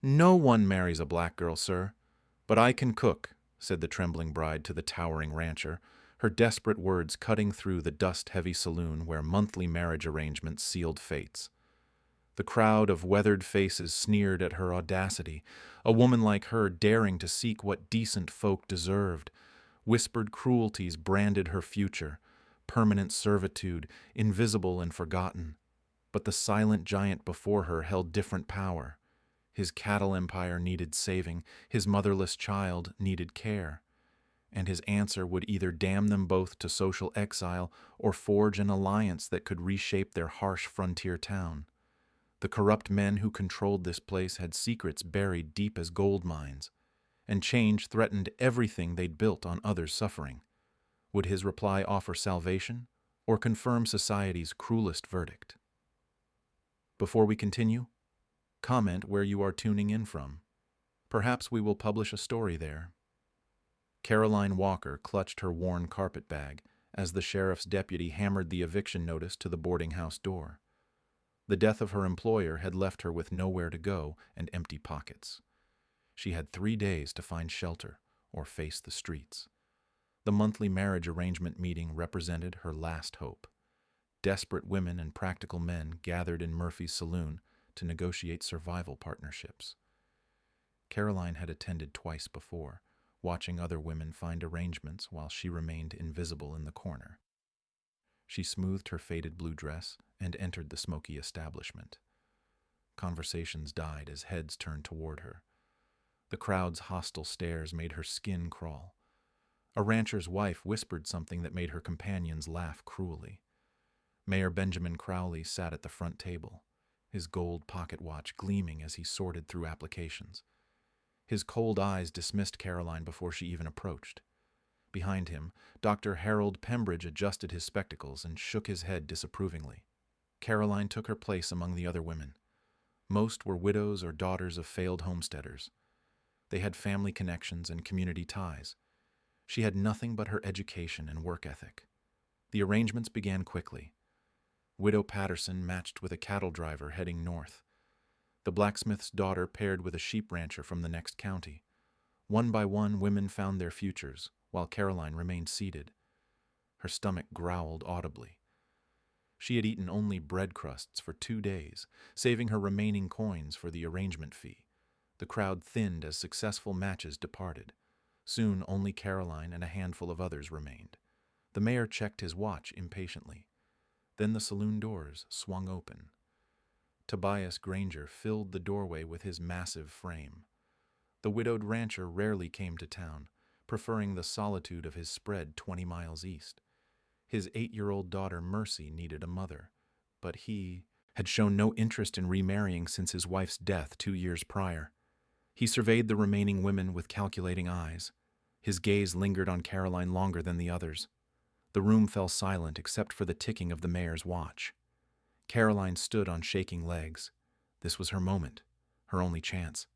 "No one marries a black girl, sir. But I can cook," said the trembling bride to the towering rancher, her desperate words cutting through the dust-heavy saloon where monthly marriage arrangements sealed fates. The crowd of weathered faces sneered at her audacity, a woman like her daring to seek what decent folk deserved. Whispered cruelties branded her future, permanent servitude, invisible and forgotten. But the silent giant before her held different power. His cattle empire needed saving, his motherless child needed care, and his answer would either damn them both to social exile or forge an alliance that could reshape their harsh frontier town. The corrupt men who controlled this place had secrets buried deep as gold mines, and change threatened everything they'd built on others' suffering. Would his reply offer salvation or confirm society's cruelest verdict? Before we continue, comment where you are tuning in from. Perhaps we will publish a story there. Caroline Walker clutched her worn carpet bag as the sheriff's deputy hammered the eviction notice to the boarding house door. The death of her employer had left her with nowhere to go and empty pockets. She had 3 days to find shelter or face the streets. The monthly marriage arrangement meeting represented her last hope. Desperate women and practical men gathered in Murphy's saloon to negotiate survival partnerships. Caroline had attended twice before, watching other women find arrangements while she remained invisible in the corner. She smoothed her faded blue dress and entered the smoky establishment. Conversations died as heads turned toward her. The crowd's hostile stares made her skin crawl. A rancher's wife whispered something that made her companions laugh cruelly. Mayor Benjamin Crowley sat at the front table, his gold pocket watch gleaming as he sorted through applications. His cold eyes dismissed Caroline before she even approached. Behind him, Dr. Harold Pembridge adjusted his spectacles and shook his head disapprovingly. Caroline took her place among the other women. Most were widows or daughters of failed homesteaders. They had family connections and community ties. She had nothing but her education and work ethic. The arrangements began quickly. Widow Patterson matched with a cattle driver heading north. The blacksmith's daughter paired with a sheep rancher from the next county. One by one, women found their futures, while Caroline remained seated. Her stomach growled audibly. She had eaten only bread crusts for 2 days, saving her remaining coins for the arrangement fee. The crowd thinned as successful matches departed. Soon only Caroline and a handful of others remained. The mayor checked his watch impatiently. Then the saloon doors swung open. Tobias Granger filled the doorway with his massive frame. The widowed rancher rarely came to town, preferring the solitude of his spread 20 miles east. His 8-year-old daughter Mercy needed a mother, but he had shown no interest in remarrying since his wife's death 2 years prior. He surveyed the remaining women with calculating eyes. His gaze lingered on Caroline longer than the others. The room fell silent except for the ticking of the mayor's watch. Caroline stood on shaking legs. This was her moment, her only chance.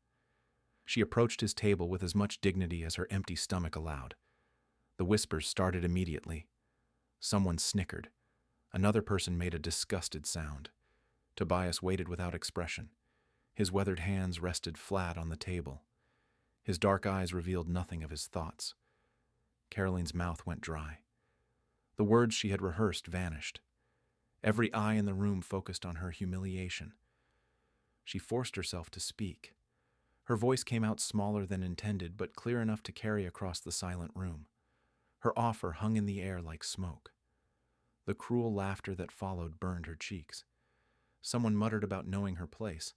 She approached his table with as much dignity as her empty stomach allowed. The whispers started immediately. Someone snickered. Another person made a disgusted sound. Tobias waited without expression. His weathered hands rested flat on the table. His dark eyes revealed nothing of his thoughts. Caroline's mouth went dry. The words she had rehearsed vanished. Every eye in the room focused on her humiliation. She forced herself to speak. Her voice came out smaller than intended, but clear enough to carry across the silent room. Her offer hung in the air like smoke. The cruel laughter that followed burned her cheeks. Someone muttered about knowing her place.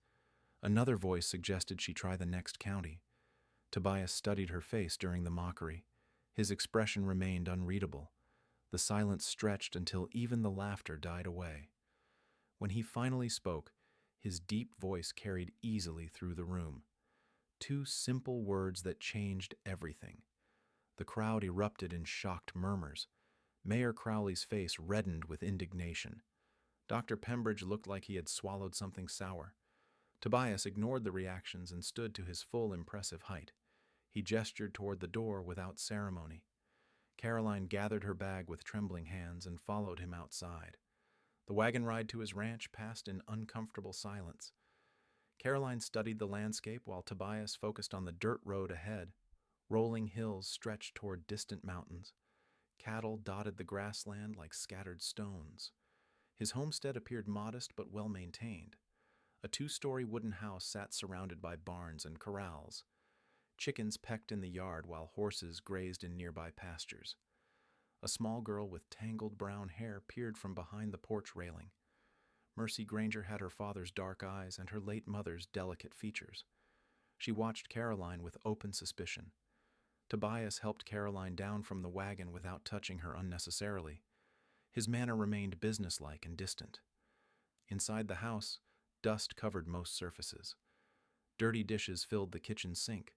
Another voice suggested she try the next county. Tobias studied her face during the mockery. His expression remained unreadable. The silence stretched until even the laughter died away. When he finally spoke, his deep voice carried easily through the room. 2 simple words that changed everything. The crowd erupted in shocked murmurs. Mayor Crowley's face reddened with indignation. Dr. Pembridge looked like he had swallowed something sour. Tobias ignored the reactions and stood to his full impressive height. He gestured toward the door without ceremony. Caroline gathered her bag with trembling hands and followed him outside. The wagon ride to his ranch passed in uncomfortable silence. Caroline studied the landscape while Tobias focused on the dirt road ahead. Rolling hills stretched toward distant mountains. Cattle dotted the grassland like scattered stones. His homestead appeared modest but well maintained. A two-story wooden house sat surrounded by barns and corrals. Chickens pecked in the yard while horses grazed in nearby pastures. A small girl with tangled brown hair peered from behind the porch railing. Mercy Granger had her father's dark eyes and her late mother's delicate features. She watched Caroline with open suspicion. Tobias helped Caroline down from the wagon without touching her unnecessarily. His manner remained businesslike and distant. Inside the house, dust covered most surfaces. Dirty dishes filled the kitchen sink.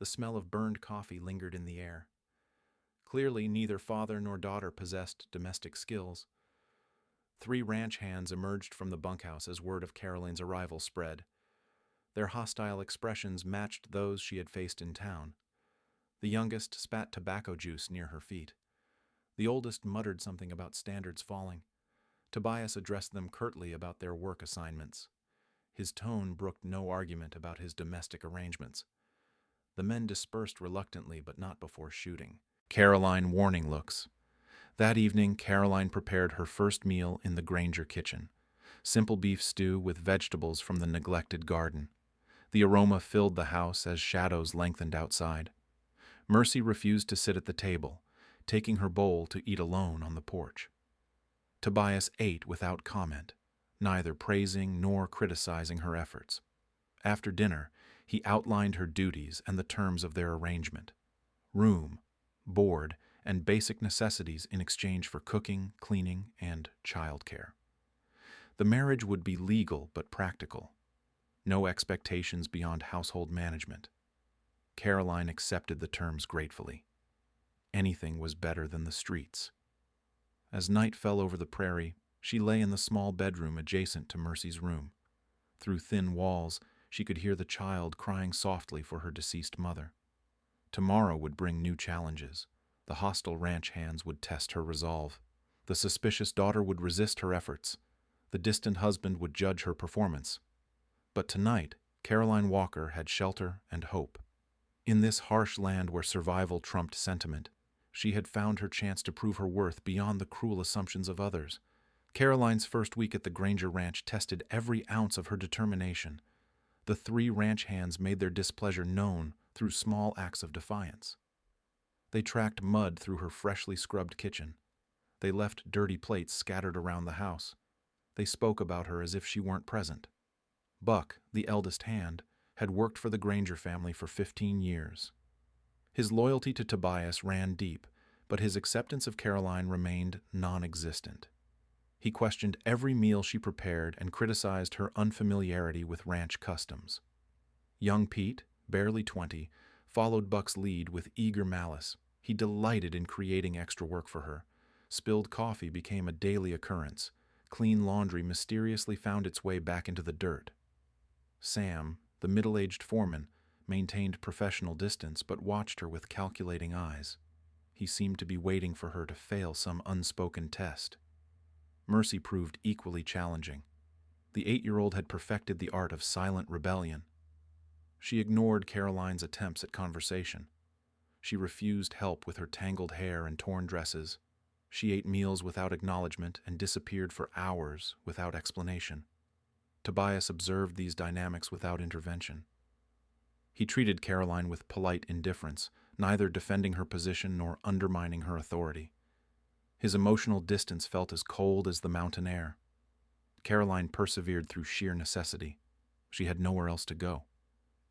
The smell of burned coffee lingered in the air. Clearly, neither father nor daughter possessed domestic skills. 3 ranch hands emerged from the bunkhouse as word of Caroline's arrival spread. Their hostile expressions matched those she had faced in town. The youngest spat tobacco juice near her feet. The oldest muttered something about standards falling. Tobias addressed them curtly about their work assignments. His tone brooked no argument about his domestic arrangements. The men dispersed reluctantly, but not before shooting. Caroline warning looks. That evening, Caroline prepared her first meal in the Granger kitchen. Simple beef stew with vegetables from the neglected garden. The aroma filled the house as shadows lengthened outside. Mercy refused to sit at the table, taking her bowl to eat alone on the porch. Tobias ate without comment, neither praising nor criticizing her efforts. After dinner, he outlined her duties and the terms of their arrangement: room, board, and basic necessities in exchange for cooking, cleaning, and childcare. The marriage would be legal but practical. No expectations beyond household management. Caroline accepted the terms gratefully. Anything was better than the streets. As night fell over the prairie, she lay in the small bedroom adjacent to Mercy's room. Through thin walls, she could hear the child crying softly for her deceased mother. Tomorrow would bring new challenges. The hostile ranch hands would test her resolve. The suspicious daughter would resist her efforts. The distant husband would judge her performance. But tonight, Caroline Walker had shelter and hope. In this harsh land where survival trumped sentiment, she had found her chance to prove her worth beyond the cruel assumptions of others. Caroline's first week at the Granger Ranch tested every ounce of her determination. The 3 ranch hands made their displeasure known through small acts of defiance. They tracked mud through her freshly scrubbed kitchen. They left dirty plates scattered around the house. They spoke about her as if she weren't present. Buck, the eldest hand, had worked for the Granger family for 15 years. His loyalty to Tobias ran deep, but his acceptance of Caroline remained non-existent. He questioned every meal she prepared and criticized her unfamiliarity with ranch customs. Young Pete, barely 20, followed Buck's lead with eager malice. He delighted in creating extra work for her. Spilled coffee became a daily occurrence. Clean laundry mysteriously found its way back into the dirt. Sam, the middle-aged foreman, maintained professional distance but watched her with calculating eyes. He seemed to be waiting for her to fail some unspoken test. Mercy proved equally challenging. The 8-year-old had perfected the art of silent rebellion. She ignored Caroline's attempts at conversation. She refused help with her tangled hair and torn dresses. She ate meals without acknowledgement and disappeared for hours without explanation. Tobias observed these dynamics without intervention. He treated Caroline with polite indifference, neither defending her position nor undermining her authority. His emotional distance felt as cold as the mountain air. Caroline persevered through sheer necessity. She had nowhere else to go.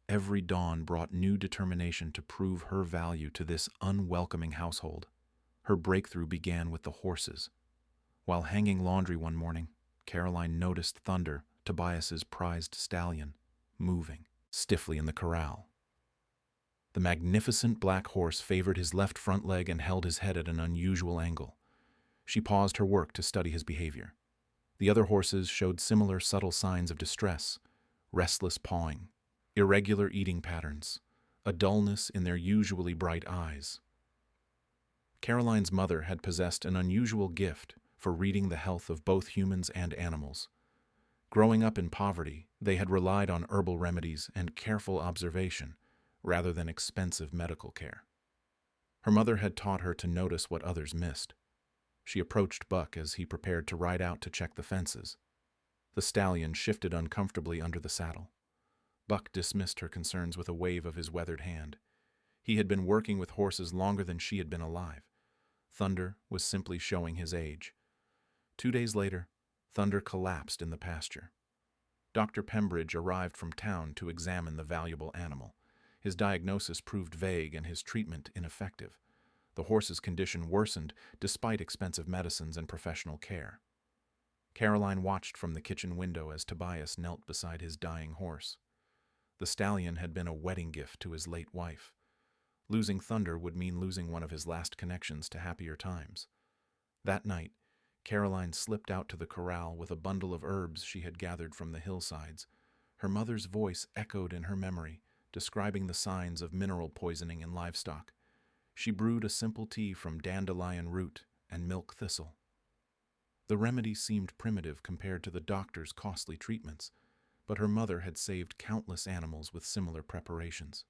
Every dawn brought new determination to prove her value to this unwelcoming household. Her breakthrough began with the horses. While hanging laundry one morning, Caroline noticed Thunder, Tobias's prized stallion, moving stiffly in the corral. The magnificent black horse favored his left front leg and held his head at an unusual angle. She paused her work to study his behavior. The other horses showed similar subtle signs of distress: restless pawing, irregular eating patterns, a dullness in their usually bright eyes. Caroline's mother had possessed an unusual gift for reading the health of both humans and animals. Growing up in poverty, they had relied on herbal remedies and careful observation rather than expensive medical care. Her mother had taught her to notice what others missed. She approached Buck as he prepared to ride out to check the fences. The stallion shifted uncomfortably under the saddle. Buck dismissed her concerns with a wave of his weathered hand. He had been working with horses longer than she had been alive. Thunder was simply showing his age. 2 days later, Thunder collapsed in the pasture. Dr. Pembridge arrived from town to examine the valuable animal. His diagnosis proved vague and his treatment ineffective. The horse's condition worsened despite expensive medicines and professional care. Caroline watched from the kitchen window as Tobias knelt beside his dying horse. The stallion had been a wedding gift to his late wife. Losing Thunder would mean losing one of his last connections to happier times. That night, Caroline slipped out to the corral with a bundle of herbs she had gathered from the hillsides. Her mother's voice echoed in her memory, describing the signs of mineral poisoning in livestock. She brewed a simple tea from dandelion root and milk thistle. The remedy seemed primitive compared to the doctor's costly treatments, but her mother had saved countless animals with similar preparations.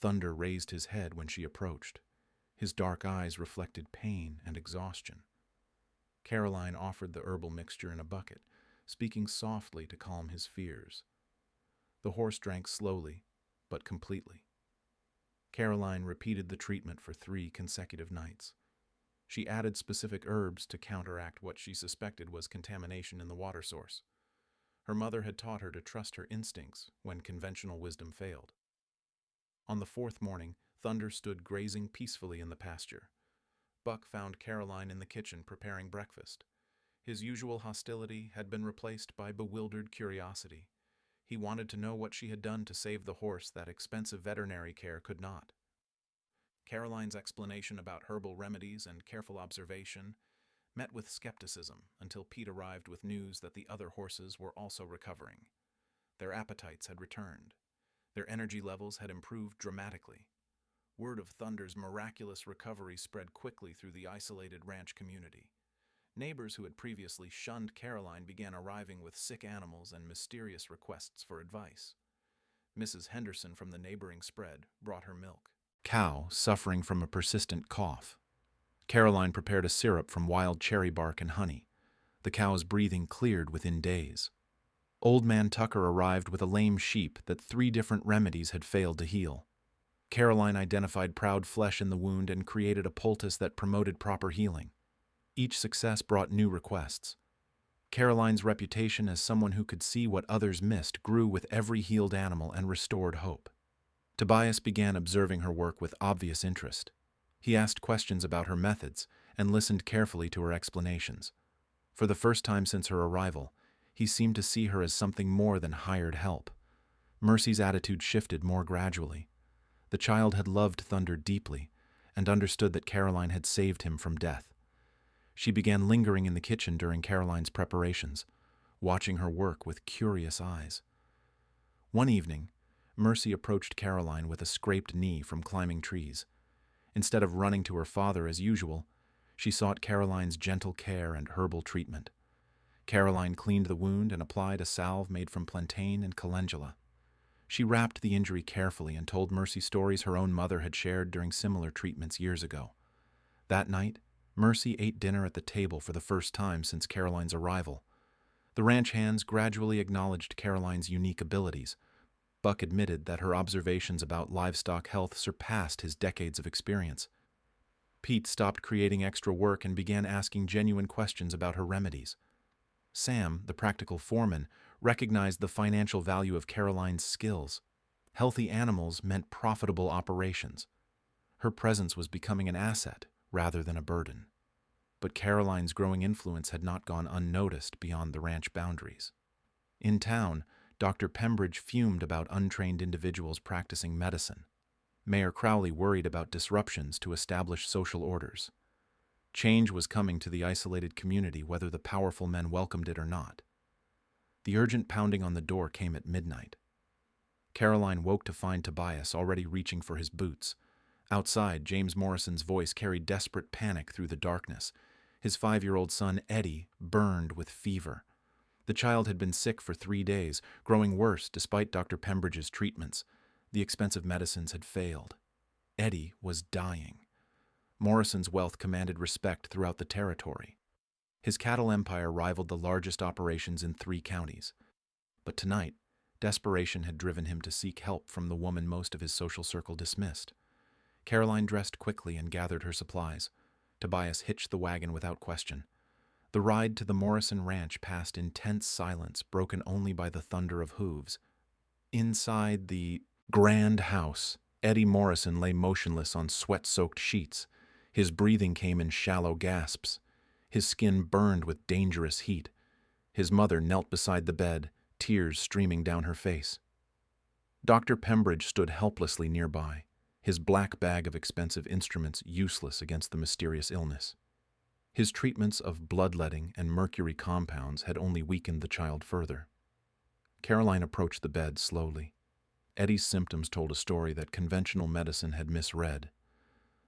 Thunder raised his head when she approached. His dark eyes reflected pain and exhaustion. Caroline offered the herbal mixture in a bucket, speaking softly to calm his fears. The horse drank slowly, but completely. Caroline repeated the treatment for 3 consecutive nights. She added specific herbs to counteract what she suspected was contamination in the water source. Her mother had taught her to trust her instincts when conventional wisdom failed. On the 4th morning, Thunder stood grazing peacefully in the pasture. Buck found Caroline in the kitchen preparing breakfast. His usual hostility had been replaced by bewildered curiosity. He wanted to know what she had done to save the horse that expensive veterinary care could not. Caroline's explanation about herbal remedies and careful observation met with skepticism until Pete arrived with news that the other horses were also recovering. Their appetites had returned. Their energy levels had improved dramatically. Word of Thunder's miraculous recovery spread quickly through the isolated ranch community. Neighbors who had previously shunned Caroline began arriving with sick animals and mysterious requests for advice. Mrs. Henderson from the neighboring spread brought her milk. Cow suffering from a persistent cough. Caroline prepared a syrup from wild cherry bark and honey. The cow's breathing cleared within days. Old Man Tucker arrived with a lame sheep that 3 different remedies had failed to heal. Caroline identified proud flesh in the wound and created a poultice that promoted proper healing. Each success brought new requests. Caroline's reputation as someone who could see what others missed grew with every healed animal and restored hope. Tobias began observing her work with obvious interest. He asked questions about her methods and listened carefully to her explanations. For the first time since her arrival, he seemed to see her as something more than hired help. Mercy's attitude shifted more gradually. The child had loved Thunder deeply and understood that Caroline had saved him from death. She began lingering in the kitchen during Caroline's preparations, watching her work with curious eyes. One evening, Mercy approached Caroline with a scraped knee from climbing trees. Instead of running to her father as usual, she sought Caroline's gentle care and herbal treatment. Caroline cleaned the wound and applied a salve made from plantain and calendula. She wrapped the injury carefully and told Mercy stories her own mother had shared during similar treatments years ago. That night, Mercy ate dinner at the table for the first time since Caroline's arrival. The ranch hands gradually acknowledged Caroline's unique abilities. Buck admitted that her observations about livestock health surpassed his decades of experience. Pete stopped creating extra work and began asking genuine questions about her remedies. Sam, the practical foreman, recognized the financial value of Caroline's skills. Healthy animals meant profitable operations. Her presence was becoming an asset rather than a burden. But Caroline's growing influence had not gone unnoticed beyond the ranch boundaries. In town, Dr. Pembridge fumed about untrained individuals practicing medicine. Mayor Crowley worried about disruptions to established social orders. Change was coming to the isolated community whether the powerful men welcomed it or not. The urgent pounding on the door came at midnight. Caroline woke to find Tobias already reaching for his boots. Outside, James Morrison's voice carried desperate panic through the darkness. His 5-year-old son, Eddie, burned with fever. The child had been sick for 3 days, growing worse despite Dr. Pembridge's treatments. The expensive medicines had failed. Eddie was dying. Morrison's wealth commanded respect throughout the territory. His cattle empire rivaled the largest operations in 3 counties. But tonight, desperation had driven him to seek help from the woman most of his social circle dismissed. Caroline dressed quickly and gathered her supplies. Tobias hitched the wagon without question. The ride to the Morrison ranch passed in tense silence, broken only by the thunder of hooves. Inside the grand house, Eddie Morrison lay motionless on sweat-soaked sheets. His breathing came in shallow gasps. His skin burned with dangerous heat. His mother knelt beside the bed, tears streaming down her face. Dr. Pembridge stood helplessly nearby, his black bag of expensive instruments useless against the mysterious illness. His treatments of bloodletting and mercury compounds had only weakened the child further. Caroline approached the bed slowly. Eddie's symptoms told a story that conventional medicine had misread.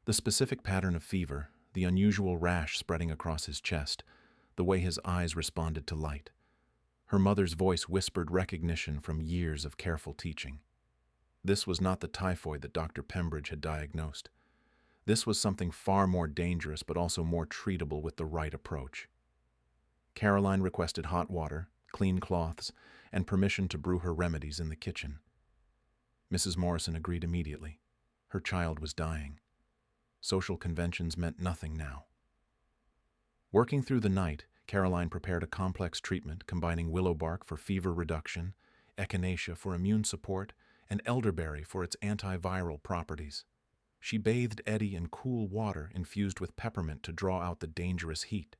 The specific pattern of fever, the unusual rash spreading across his chest, the way his eyes responded to light. Her mother's voice whispered recognition from years of careful teaching. This was not the typhoid that Dr. Pembridge had diagnosed. This was something far more dangerous but also more treatable with the right approach. Caroline requested hot water, clean cloths, and permission to brew her remedies in the kitchen. Mrs. Morrison agreed immediately. Her child was dying. Social conventions meant nothing now. Working through the night, Caroline prepared a complex treatment combining willow bark for fever reduction, echinacea for immune support, and elderberry for its antiviral properties. She bathed Eddie in cool water infused with peppermint to draw out the dangerous heat.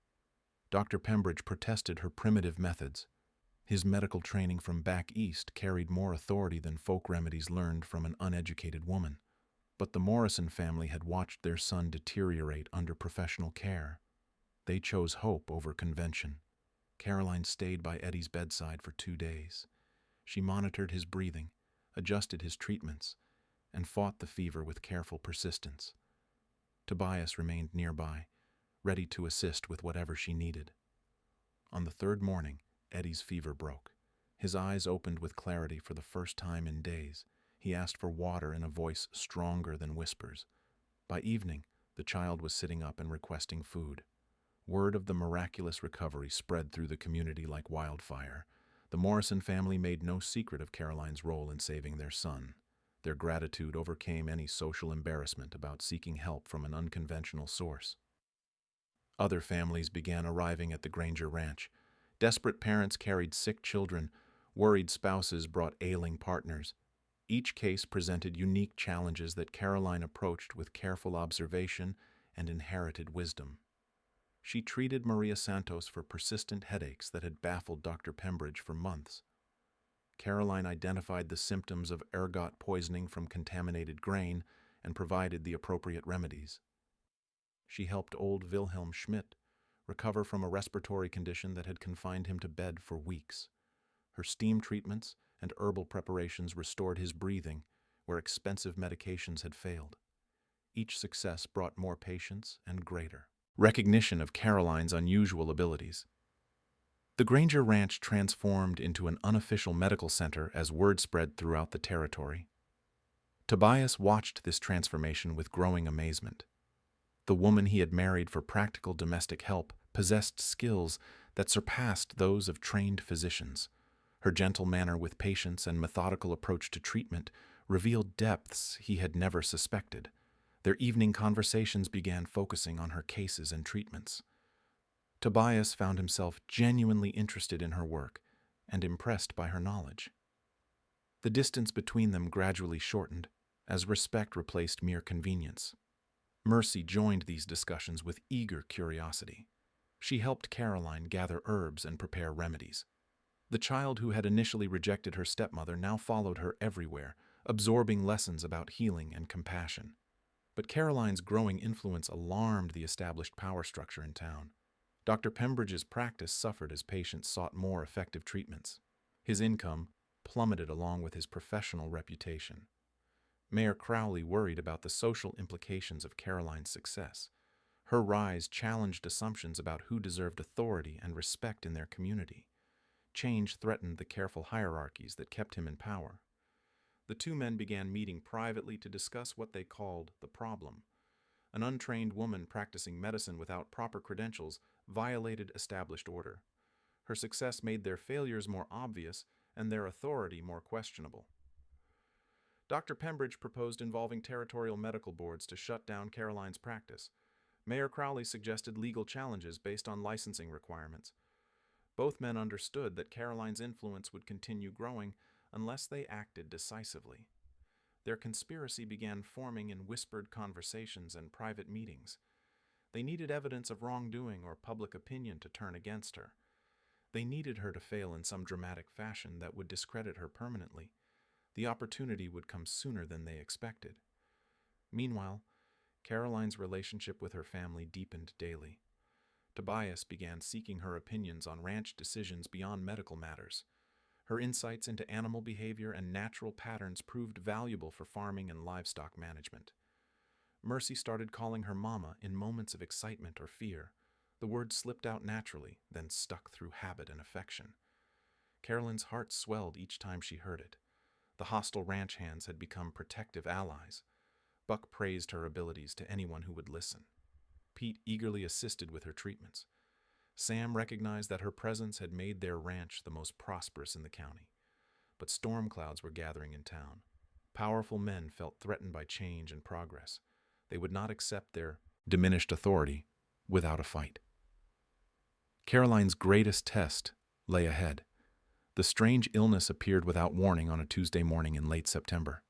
Dr. Pembridge protested her primitive methods. His medical training from back east carried more authority than folk remedies learned from an uneducated woman. But the Morrison family had watched their son deteriorate under professional care. They chose hope over convention. Caroline stayed by Eddie's bedside for 2 days. She monitored his breathing, adjusted his treatments, and fought the fever with careful persistence. Tobias remained nearby, ready to assist with whatever she needed. On the 3rd morning, Eddie's fever broke. His eyes opened with clarity for the first time in days. He asked for water in a voice stronger than whispers. By evening, the child was sitting up and requesting food. Word of the miraculous recovery spread through the community like wildfire. The Morrison family made no secret of Caroline's role in saving their son. Their gratitude overcame any social embarrassment about seeking help from an unconventional source. Other families began arriving at the Granger Ranch. Desperate parents carried sick children. Worried spouses brought ailing partners. Each case presented unique challenges that Caroline approached with careful observation and inherited wisdom. She treated Maria Santos for persistent headaches that had baffled Dr. Pembridge for months. Caroline identified the symptoms of ergot poisoning from contaminated grain and provided the appropriate remedies. She helped old Wilhelm Schmidt recover from a respiratory condition that had confined him to bed for weeks. Her steam treatments and herbal preparations restored his breathing where expensive medications had failed. Each success brought more patients and greater recognition of Caroline's unusual abilities. The Granger Ranch transformed into an unofficial medical center as word spread throughout the territory. Tobias watched this transformation with growing amazement. The woman he had married for practical domestic help possessed skills that surpassed those of trained physicians. Her gentle manner with patients and methodical approach to treatment revealed depths he had never suspected. Their evening conversations began focusing on her cases and treatments. Tobias found himself genuinely interested in her work and impressed by her knowledge. The distance between them gradually shortened as respect replaced mere convenience. Mercy joined these discussions with eager curiosity. She helped Caroline gather herbs and prepare remedies. The child who had initially rejected her stepmother now followed her everywhere, absorbing lessons about healing and compassion. But Caroline's growing influence alarmed the established power structure in town. Dr. Pembridge's practice suffered as patients sought more effective treatments. His income plummeted along with his professional reputation. Mayor Crowley worried about the social implications of Caroline's success. Her rise challenged assumptions about who deserved authority and respect in their community. Change threatened the careful hierarchies that kept him in power. The two men began meeting privately to discuss what they called the problem. An untrained woman practicing medicine without proper credentials violated established order. Her success made their failures more obvious and their authority more questionable. Dr. Pembridge proposed involving territorial medical boards to shut down Caroline's practice. Mayor Crowley suggested legal challenges based on licensing requirements. Both men understood that Caroline's influence would continue growing unless they acted decisively. Their conspiracy began forming in whispered conversations and private meetings. They needed evidence of wrongdoing or public opinion to turn against her. They needed her to fail in some dramatic fashion that would discredit her permanently. The opportunity would come sooner than they expected. Meanwhile, Caroline's relationship with her family deepened daily. Tobias began seeking her opinions on ranch decisions beyond medical matters. Her insights into animal behavior and natural patterns proved valuable for farming and livestock management. Mercy started calling her mama in moments of excitement or fear. The word slipped out naturally, then stuck through habit and affection. Caroline's heart swelled each time she heard it. The hostile ranch hands had become protective allies. Buck praised her abilities to anyone who would listen. Pete eagerly assisted with her treatments. Sam recognized that her presence had made their ranch the most prosperous in the county. But storm clouds were gathering in town. Powerful men felt threatened by change and progress. They would not accept their diminished authority without a fight. Caroline's greatest test lay ahead. The strange illness appeared without warning on a Tuesday morning in late September.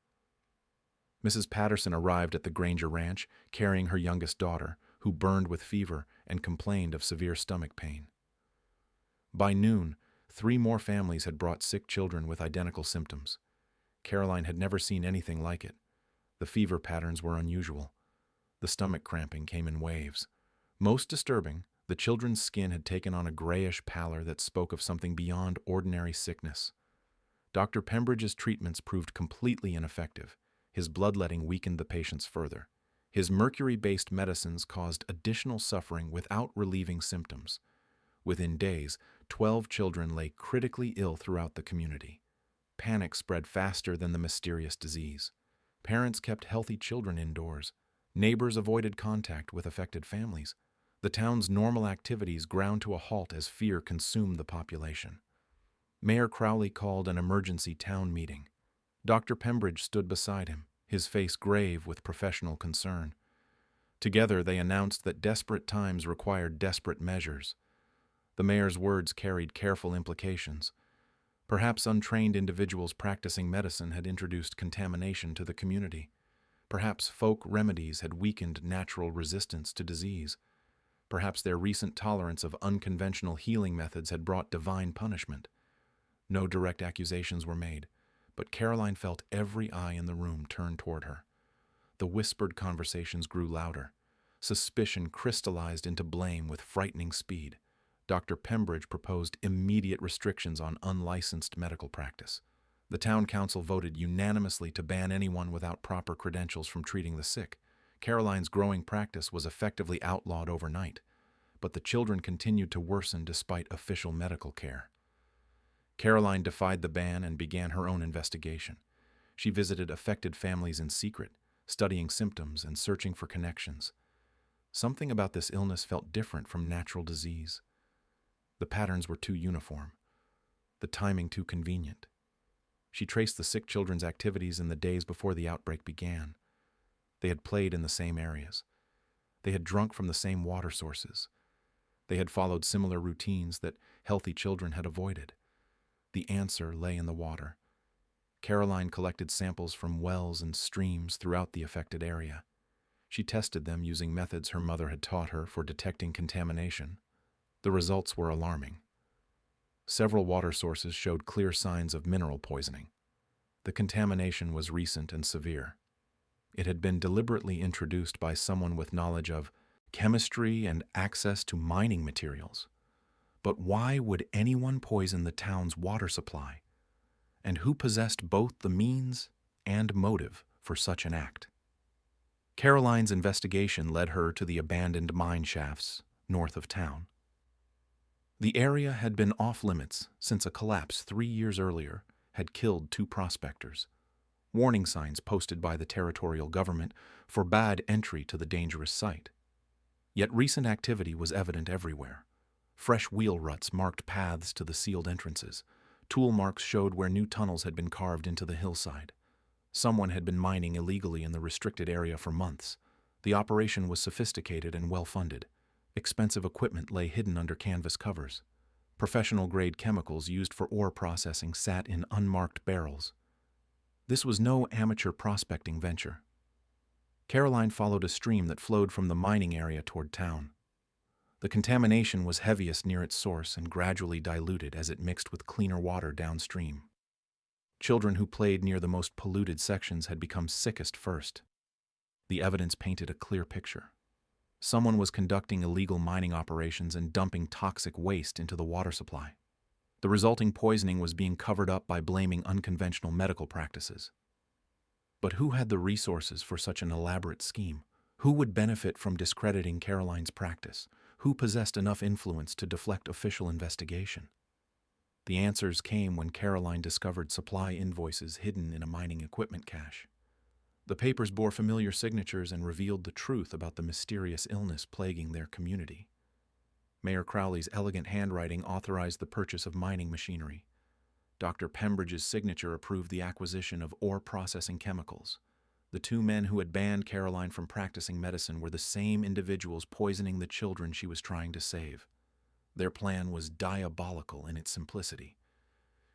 Mrs. Patterson arrived at the Granger Ranch carrying her youngest daughter, who burned with fever and complained of severe stomach pain. By noon, 3 more families had brought sick children with identical symptoms. Caroline had never seen anything like it. The fever patterns were unusual. The stomach cramping came in waves. Most disturbing, the children's skin had taken on a grayish pallor that spoke of something beyond ordinary sickness. Dr. Pembridge's treatments proved completely ineffective. His bloodletting weakened the patients further. His mercury-based medicines caused additional suffering without relieving symptoms. Within days, 12 children lay critically ill throughout the community. Panic spread faster than the mysterious disease. Parents kept healthy children indoors. Neighbors avoided contact with affected families. The town's normal activities ground to a halt as fear consumed the population. Mayor Crowley called an emergency town meeting. Dr. Pembridge stood beside him, his face grave with professional concern. Together they announced that desperate times required desperate measures. The mayor's words carried careful implications. Perhaps untrained individuals practicing medicine had introduced contamination to the community. Perhaps folk remedies had weakened natural resistance to disease. Perhaps their recent tolerance of unconventional healing methods had brought divine punishment. No direct accusations were made, but Caroline felt every eye in the room turn toward her. The whispered conversations grew louder. Suspicion crystallized into blame with frightening speed. Dr. Pembridge proposed immediate restrictions on unlicensed medical practice. The town council voted unanimously to ban anyone without proper credentials from treating the sick. Caroline's growing practice was effectively outlawed overnight, but the children continued to worsen despite official medical care. Caroline defied the ban and began her own investigation. She visited affected families in secret, studying symptoms and searching for connections. Something about this illness felt different from natural disease. The patterns were too uniform, the timing too convenient. She traced the sick children's activities in the days before the outbreak began. They had played in the same areas. They had drunk from the same water sources. They had followed similar routines that healthy children had avoided. The answer lay in the water. Caroline collected samples from wells and streams throughout the affected area. She tested them using methods her mother had taught her for detecting contamination. The results were alarming. Several water sources showed clear signs of mineral poisoning. The contamination was recent and severe. It had been deliberately introduced by someone with knowledge of chemistry and access to mining materials. But why would anyone poison the town's water supply? And who possessed both the means and motive for such an act? Caroline's investigation led her to the abandoned mine shafts north of town. The area had been off-limits since a collapse 3 years earlier had killed 2 prospectors. Warning signs posted by the territorial government forbade entry to the dangerous site. Yet recent activity was evident everywhere. Fresh wheel ruts marked paths to the sealed entrances. Tool marks showed where new tunnels had been carved into the hillside. Someone had been mining illegally in the restricted area for months. The operation was sophisticated and well-funded. Expensive equipment lay hidden under canvas covers. Professional-grade chemicals used for ore processing sat in unmarked barrels. This was no amateur prospecting venture. Caroline followed a stream that flowed from the mining area toward town. The contamination was heaviest near its source and gradually diluted as it mixed with cleaner water downstream. Children who played near the most polluted sections had become sickest first. The evidence painted a clear picture. Someone was conducting illegal mining operations and dumping toxic waste into the water supply. The resulting poisoning was being covered up by blaming unconventional medical practices. But who had the resources for such an elaborate scheme? Who would benefit from discrediting Caroline's practice? Who possessed enough influence to deflect official investigation? The answers came when Caroline discovered supply invoices hidden in a mining equipment cache. The papers bore familiar signatures and revealed the truth about the mysterious illness plaguing their community. Mayor Crowley's elegant handwriting authorized the purchase of mining machinery. Dr. Pembridge's signature approved the acquisition of ore processing chemicals. The 2 men who had banned Caroline from practicing medicine were the same individuals poisoning the children she was trying to save. Their plan was diabolical in its simplicity.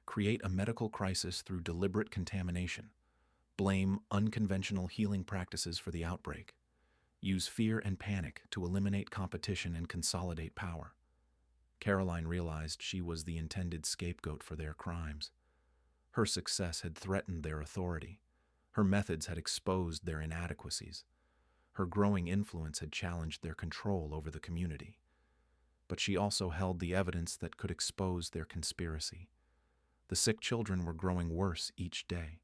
Create a medical crisis through deliberate contamination. Blame unconventional healing practices for the outbreak. Use fear and panic to eliminate competition and consolidate power. Caroline realized she was the intended scapegoat for their crimes. Her success had threatened their authority. Her methods had exposed their inadequacies. Her growing influence had challenged their control over the community. But she also held the evidence that could expose their conspiracy. The sick children were growing worse each day.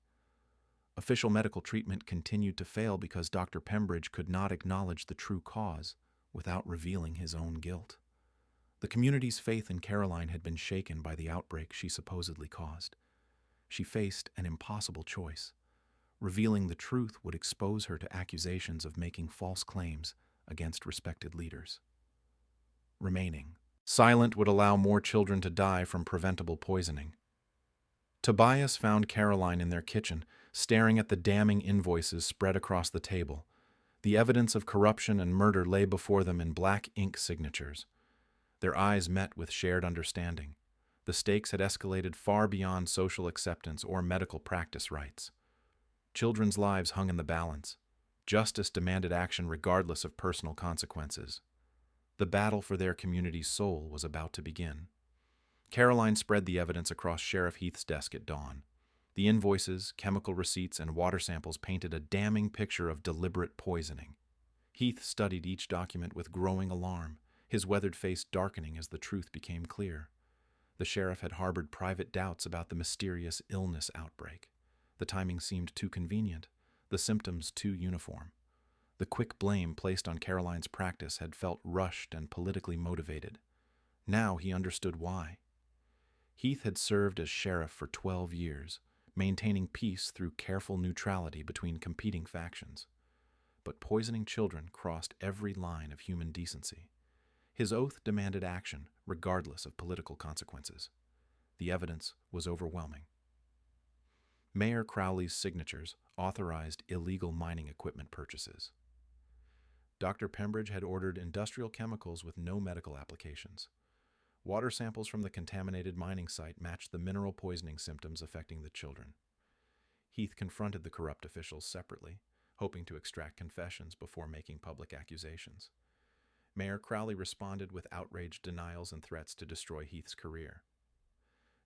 Official medical treatment continued to fail because Dr. Pembridge could not acknowledge the true cause without revealing his own guilt. The community's faith in Caroline had been shaken by the outbreak she supposedly caused. She faced an impossible choice. Revealing the truth would expose her to accusations of making false claims against respected leaders. Remaining silent would allow more children to die from preventable poisoning. Tobias found Caroline in their kitchen, staring at the damning invoices spread across the table. The evidence of corruption and murder lay before them in black ink signatures. Their eyes met with shared understanding. The stakes had escalated far beyond social acceptance or medical practice rights. Children's lives hung in the balance. Justice demanded action regardless of personal consequences. The battle for their community's soul was about to begin. Caroline spread the evidence across Sheriff Heath's desk at dawn. The invoices, chemical receipts, and water samples painted a damning picture of deliberate poisoning. Heath studied each document with growing alarm, his weathered face darkening as the truth became clear. The sheriff had harbored private doubts about the mysterious illness outbreak. The timing seemed too convenient, the symptoms too uniform. The quick blame placed on Caroline's practice had felt rushed and politically motivated. Now he understood why. Heath had served as sheriff for 12 years, maintaining peace through careful neutrality between competing factions. But poisoning children crossed every line of human decency. His oath demanded action, regardless of political consequences. The evidence was overwhelming. Mayor Crowley's signatures authorized illegal mining equipment purchases. Dr. Pembridge had ordered industrial chemicals with no medical applications. Water samples from the contaminated mining site matched the mineral poisoning symptoms affecting the children. Heath confronted the corrupt officials separately, hoping to extract confessions before making public accusations. Mayor Crowley responded with outraged denials and threats to destroy Heath's career.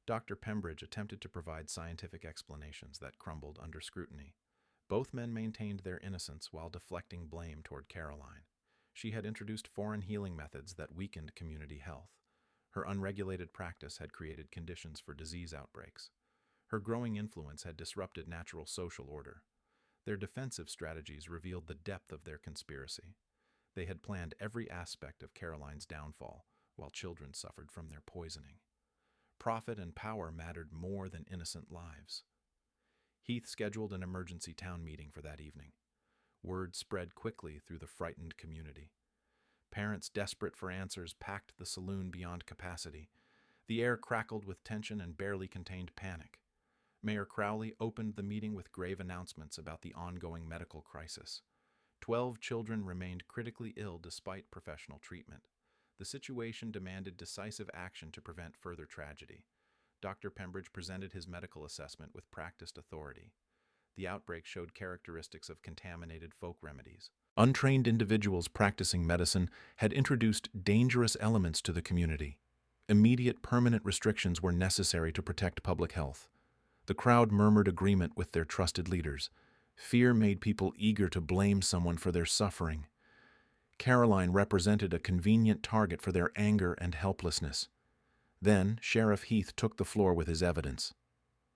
Dr. Pembridge attempted to provide scientific explanations that crumbled under scrutiny. Both men maintained their innocence while deflecting blame toward Caroline. She had introduced foreign healing methods that weakened community health. Her unregulated practice had created conditions for disease outbreaks. Her growing influence had disrupted natural social order. Their defensive strategies revealed the depth of their conspiracy. They had planned every aspect of Caroline's downfall, while children suffered from their poisoning. Profit and power mattered more than innocent lives. Heath scheduled an emergency town meeting for that evening. Word spread quickly through the frightened community. Parents desperate for answers packed the saloon beyond capacity. The air crackled with tension and barely contained panic. Mayor Crowley opened the meeting with grave announcements about the ongoing medical crisis. 12 children remained critically ill despite professional treatment. The situation demanded decisive action to prevent further tragedy. Dr. Pembridge presented his medical assessment with practiced authority. The outbreak showed characteristics of contaminated folk remedies. Untrained individuals practicing medicine had introduced dangerous elements to the community. Immediate permanent restrictions were necessary to protect public health. The crowd murmured agreement with their trusted leaders. Fear made people eager to blame someone for their suffering. Caroline represented a convenient target for their anger and helplessness. Then, Sheriff Heath took the floor with his evidence.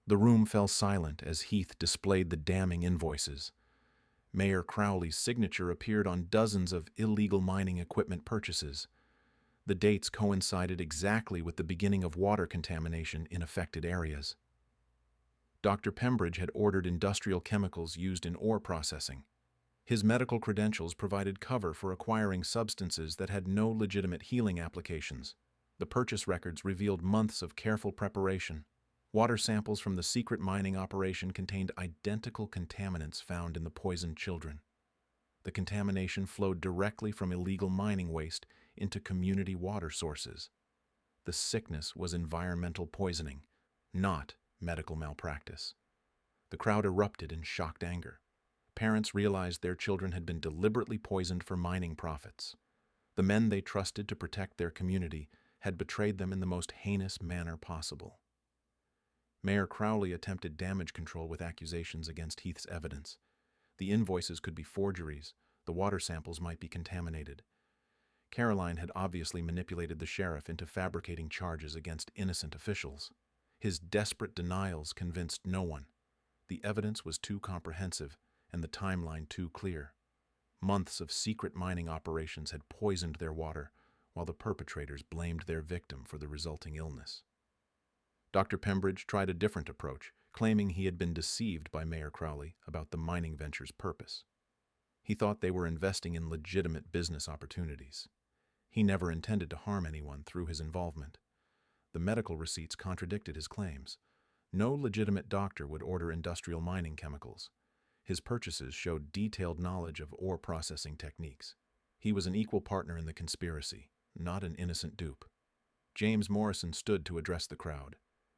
The room fell silent as Heath displayed the damning invoices. Mayor Crowley's signature appeared on dozens of illegal mining equipment purchases. The dates coincided exactly with the beginning of water contamination in affected areas. Dr. Pembridge had ordered industrial chemicals used in ore processing. His medical credentials provided cover for acquiring substances that had no legitimate healing applications. The purchase records revealed months of careful preparation. Water samples from the secret mining operation contained identical contaminants found in the poisoned children. The contamination flowed directly from illegal mining waste into community water sources. The sickness was environmental poisoning, not medical malpractice. The crowd erupted in shocked anger. Parents realized their children had been deliberately poisoned for mining profits. The men they trusted to protect their community had betrayed them in the most heinous manner possible. Mayor Crowley attempted damage control with accusations against Heath's evidence. The invoices could be forgeries. The water samples might be contaminated. Caroline had obviously manipulated the sheriff into fabricating charges against innocent officials. His desperate denials convinced no one. The evidence was too comprehensive and the timeline too clear. Months of secret mining operations had poisoned their water, while the perpetrators blamed their victim for the resulting illness. Dr. Pembridge tried a different approach, claiming he had been deceived by Mayor Crowley about the mining venture's purpose. He thought they were investing in legitimate business opportunities. He never intended to harm anyone through his involvement. The medical receipts contradicted his claims. No legitimate doctor would order industrial mining chemicals. His purchases showed detailed knowledge of ore processing techniques. He was an equal partner in the conspiracy, not an innocent dupe. James Morrison stood to address the crowd.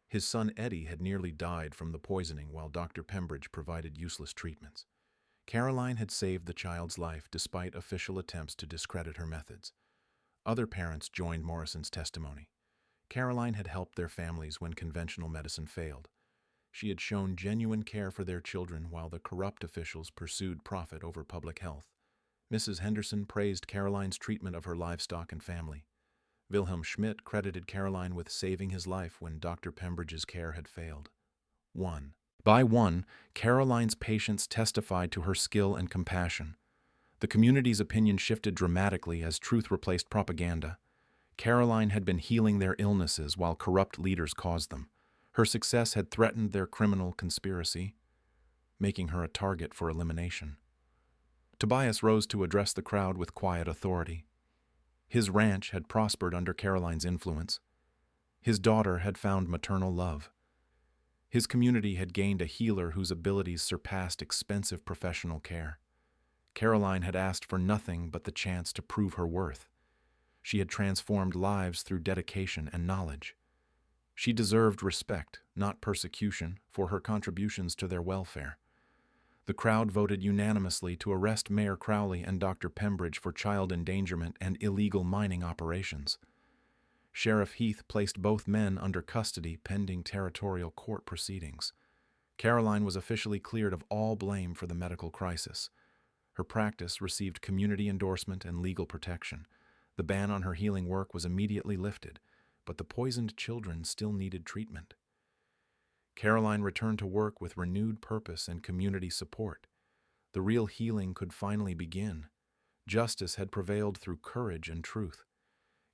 His son Eddie had nearly died from the poisoning while Dr. Pembridge provided useless treatments. Caroline had saved the child's life despite official attempts to discredit her methods. Other parents joined Morrison's testimony. Caroline had helped their families when conventional medicine failed. She had shown genuine care for their children while the corrupt officials pursued profit over public health. Mrs. Henderson praised Caroline's treatment of her livestock and family. Wilhelm Schmidt credited Caroline with saving his life when Dr. Pembridge's care had failed. One by one, Caroline's patients testified to her skill and compassion. The community's opinion shifted dramatically as truth replaced propaganda. Caroline had been healing their illnesses while corrupt leaders caused them. Her success had threatened their criminal conspiracy, making her a target for elimination. Tobias rose to address the crowd with quiet authority. His ranch had prospered under Caroline's influence. His daughter had found maternal love. His community had gained a healer whose abilities surpassed expensive professional care. Caroline had asked for nothing but the chance to prove her worth. She had transformed lives through dedication and knowledge. She deserved respect, not persecution, for her contributions to their welfare. The crowd voted unanimously to arrest Mayor Crowley and Dr. Pembridge for child endangerment and illegal mining operations. Sheriff Heath placed both men under custody pending territorial court proceedings. Caroline was officially cleared of all blame for the medical crisis. Her practice received community endorsement and legal protection. The ban on her healing work was immediately lifted, but the poisoned children still needed treatment. Caroline returned to work with renewed purpose and community support. The real healing could finally begin. Justice had prevailed through courage and truth.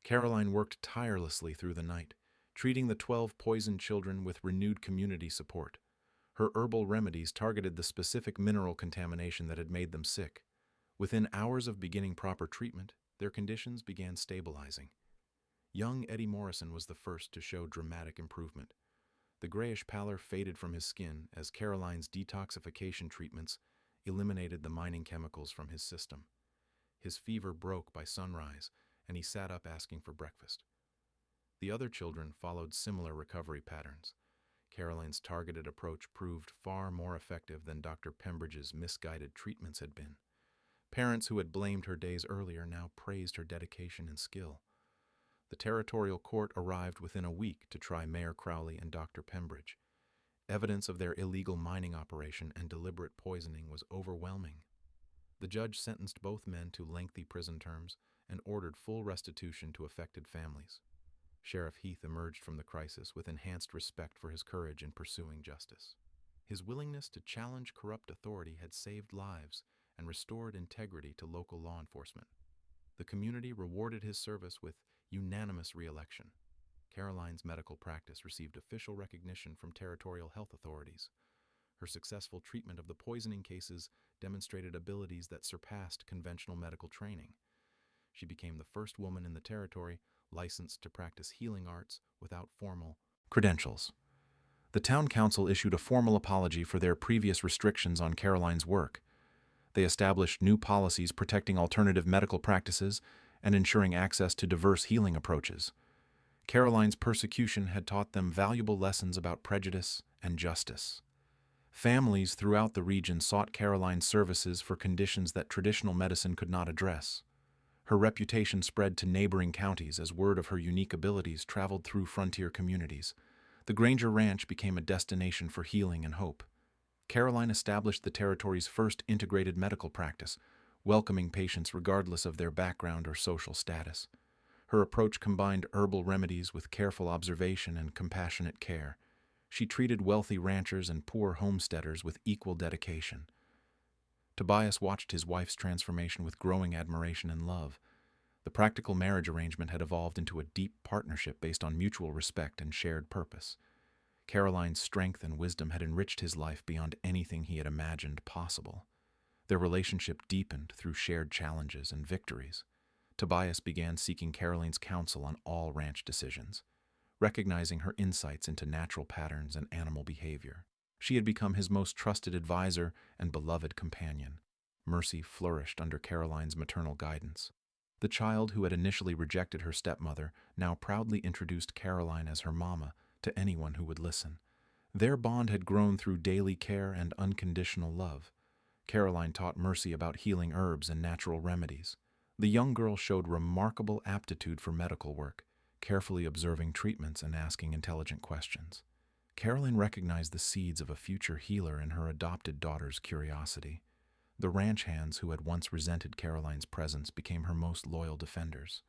Caroline worked tirelessly through the night, treating the 12 poisoned children with renewed community support. Her herbal remedies targeted the specific mineral contamination that had made them sick. Within hours of beginning proper treatment, their conditions began stabilizing. Young Eddie Morrison was the first to show dramatic improvement. The grayish pallor faded from his skin as Caroline's detoxification treatments eliminated the mining chemicals from his system. His fever broke by sunrise, and he sat up asking for breakfast. The other children followed similar recovery patterns. Caroline's targeted approach proved far more effective than Dr. Pembridge's misguided treatments had been. Parents who had blamed her days earlier now praised her dedication and skill. The territorial court arrived within a week to try Mayor Crowley and Dr. Pembridge. Evidence of their illegal mining operation and deliberate poisoning was overwhelming. The judge sentenced both men to lengthy prison terms and ordered full restitution to affected families. Sheriff Heath emerged from the crisis with enhanced respect for his courage in pursuing justice. His willingness to challenge corrupt authority had saved lives and restored integrity to local law enforcement. The community rewarded his service with unanimous re-election. Caroline's medical practice received official recognition from territorial health authorities. Her successful treatment of the poisoning cases demonstrated abilities that surpassed conventional medical training. She became the first woman in the territory licensed to practice healing arts without formal credentials. The town council issued a formal apology for their previous restrictions on Caroline's work. They established new policies protecting alternative medical practices and ensuring access to diverse healing approaches. Caroline's persecution had taught them valuable lessons about prejudice and justice. Families throughout the region sought Caroline's services for conditions that traditional medicine could not address. Her reputation spread to neighboring counties as word of her unique abilities traveled through frontier communities. The Granger Ranch became a destination for healing and hope. Caroline established the territory's first integrated medical practice, welcoming patients regardless of their background or social status. Her approach combined herbal remedies with careful observation and compassionate care. She treated wealthy ranchers and poor homesteaders with equal dedication. Tobias watched his wife's transformation with growing admiration and love. The practical marriage arrangement had evolved into a deep partnership based on mutual respect and shared purpose. Caroline's strength and wisdom had enriched his life beyond anything he had imagined possible. Their relationship deepened through shared challenges and victories. Tobias began seeking Caroline's counsel on all ranch decisions, recognizing her insights into natural patterns and animal behavior. She had become his most trusted advisor and beloved companion. Mercy flourished under Caroline's maternal guidance. The child who had initially rejected her stepmother now proudly introduced Caroline as her mama to anyone who would listen. Their bond had grown through daily care and unconditional love. Caroline taught Mercy about healing herbs and natural remedies. The young girl showed remarkable aptitude for medical work, carefully observing treatments and asking intelligent questions. Caroline recognized the seeds of a future healer in her adopted daughter's curiosity. The ranch hands who had once resented Caroline's presence became her most loyal defenders.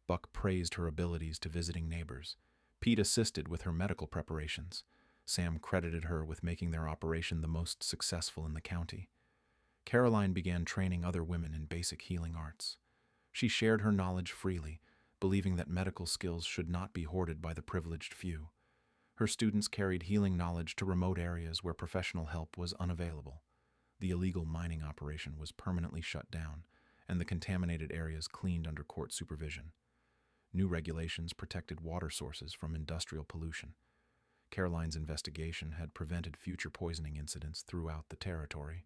Buck praised her abilities to visiting neighbors. Pete assisted with her medical preparations. Sam credited her with making their operation the most successful in the county. Caroline began training other women in basic healing arts. She shared her knowledge freely, believing that medical skills should not be hoarded by the privileged few. Her students carried healing knowledge to remote areas where professional help was unavailable. The illegal mining operation was permanently shut down, and the contaminated areas cleaned under court supervision. New regulations protected water sources from industrial pollution. Caroline's investigation had prevented future poisoning incidents throughout the territory.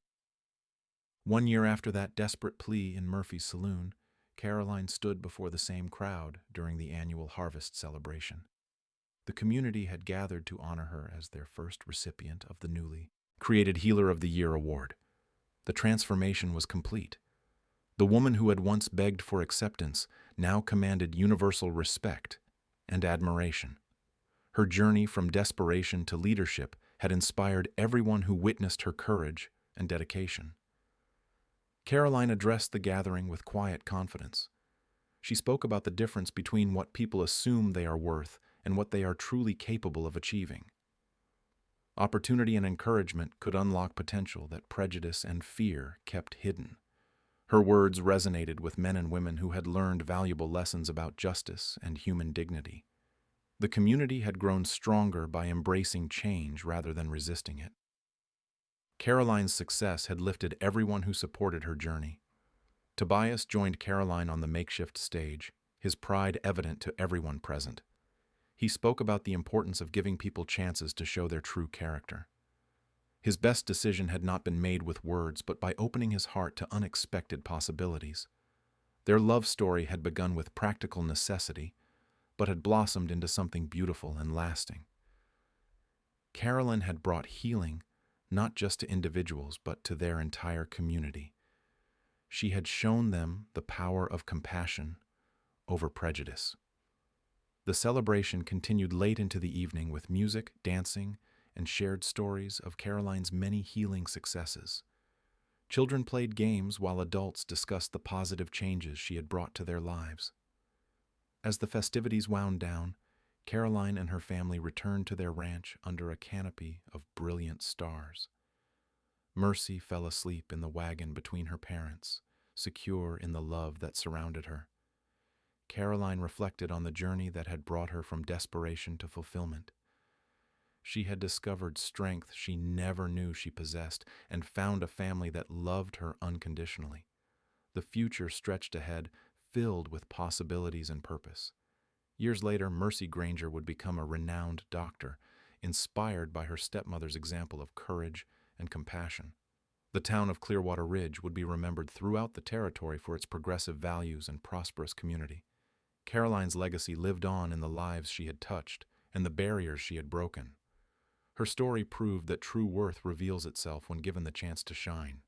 1 year after that desperate plea in Murphy's saloon, Caroline stood before the same crowd during the annual harvest celebration. The community had gathered to honor her as their first recipient of the newly created Healer of the Year award. The transformation was complete. The woman who had once begged for acceptance now commanded universal respect and admiration. Her journey from desperation to leadership had inspired everyone who witnessed her courage and dedication. Caroline addressed the gathering with quiet confidence. She spoke about the difference between what people assume they are worth and what they are truly capable of achieving. Opportunity and encouragement could unlock potential that prejudice and fear kept hidden. Her words resonated with men and women who had learned valuable lessons about justice and human dignity. The community had grown stronger by embracing change rather than resisting it. Caroline's success had lifted everyone who supported her journey. Tobias joined Caroline on the makeshift stage, his pride evident to everyone present. He spoke about the importance of giving people chances to show their true character. His best decision had not been made with words, but by opening his heart to unexpected possibilities. Their love story had begun with practical necessity, but had blossomed into something beautiful and lasting. Caroline had brought healing, not just to individuals, but to their entire community. She had shown them the power of compassion over prejudice. The celebration continued late into the evening with music, dancing, and shared stories of Caroline's many healing successes. Children played games while adults discussed the positive changes she had brought to their lives. As the festivities wound down, Caroline and her family returned to their ranch under a canopy of brilliant stars. Mercy fell asleep in the wagon between her parents, secure in the love that surrounded her. Caroline reflected on the journey that had brought her from desperation to fulfillment. She had discovered strength she never knew she possessed and found a family that loved her unconditionally. The future stretched ahead, filled with possibilities and purpose. Years later, Mercy Granger would become a renowned doctor, inspired by her stepmother's example of courage and compassion. The town of Clearwater Ridge would be remembered throughout the territory for its progressive values and prosperous community. Caroline's legacy lived on in the lives she had touched and the barriers she had broken. Her story proved that true worth reveals itself when given the chance to shine.